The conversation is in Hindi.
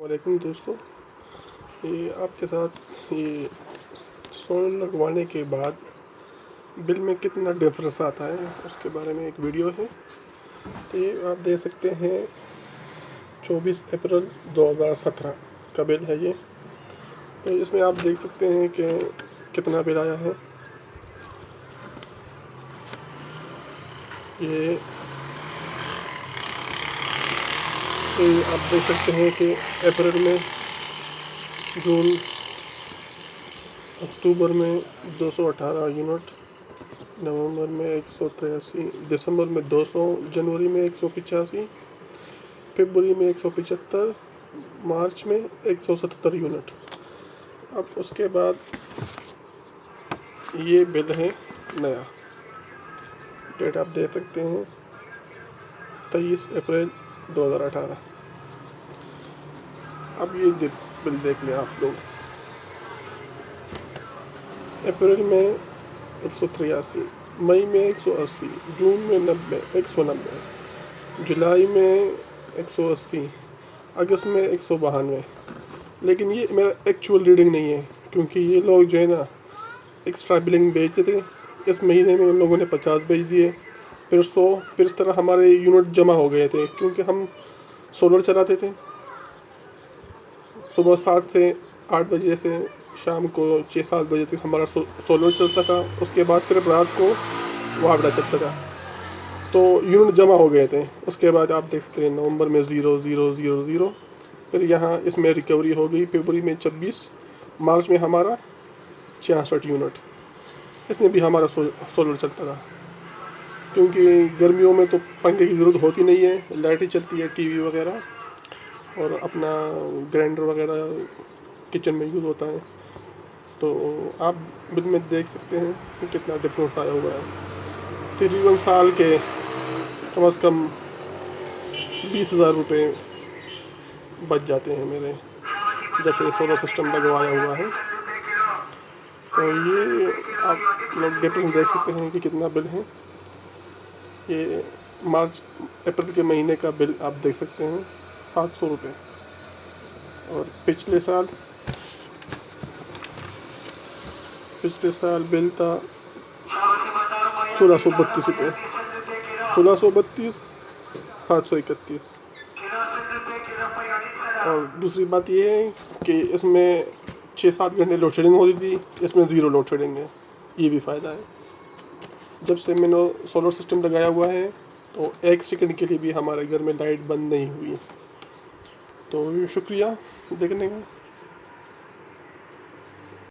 वालेकुम दोस्तों, ये आपके साथ ये सोलर लगवाने के बाद बिल में कितना डिफरेंस आता है उसके बारे में एक वीडियो है। तो ये आप देख सकते हैं 24 अप्रैल 2017 का बिल है ये। तो इसमें आप देख सकते हैं कि कितना बिल आया है। ये आप देख सकते हैं कि अप्रैल में, जून, अक्टूबर में 218 यूनिट, नवंबर में 183, दिसंबर में 200, जनवरी में 185, फरवरी में 175, मार्च में 177 यूनिट। अब उसके बाद ये बिल है नया, डेट आप देख सकते हैं 23 अप्रैल 2018। अब ये बिल देख लें आप लोग। अप्रैल में 183, मई में 180, जून में 90, 190, जुलाई में 180, अगस्त में 192। लेकिन ये मेरा एक्चुअल रीडिंग नहीं है, क्योंकि ये लोग जो है ना एक्स्ट्रा बिलिंग भेजते थे। इस महीने में उन लोगों ने 50 भेज दिए, फिर 100, फिर इस तरह हमारे यूनिट जमा हो गए थे। क्योंकि हम सोलर चलाते थे, सुबह 7 से 8 बजे से शाम को 6-7 बजे तक हमारा सोलर चलता था। उसके बाद सिर्फ रात को वापडा चलता था, तो यूनिट जमा हो गए थे। उसके बाद आप देख सकते हैं नवंबर में 0, 0, 0, 0, फिर यहाँ इसमें रिकवरी हो गई। फरवरी में 26, मार्च में हमारा 66 यूनिट। इसमें भी हमारा सोलर चलता था, क्योंकि गर्मियों में तो पंखे की ज़रूरत होती नहीं है, लाइट ही चलती है, टीवी वगैरह और अपना ग्राइंडर वगैरह किचन में यूज़ होता है। तो आप बिल में देख सकते हैं कि कितना डिफरेंस आया हुआ है। तकरीबन साल के कम से कम 20,000 रुपये बच जाते हैं मेरे, जब से सोलर सिस्टम लगवाया हुआ है। तो ये आप लोग डिफरेंस देख सकते हैं कि कितना बिल है। ये मार्च अप्रैल के महीने का बिल आप देख सकते हैं 700 रुपये, और पिछले साल बिल था 1632 रुपये, 1632, 731। और दूसरी बात ये है कि इसमें 6-7 घंटे लोड शेडिंग होती थी, इसमें ज़ीरो लोड शेडिंग है। ये भी फ़ायदा है। जब से मैंने सोलर सिस्टम लगाया हुआ है, तो 1 सेकंड के लिए भी हमारे घर में लाइट बंद नहीं हुई। तो शुक्रिया देखने का।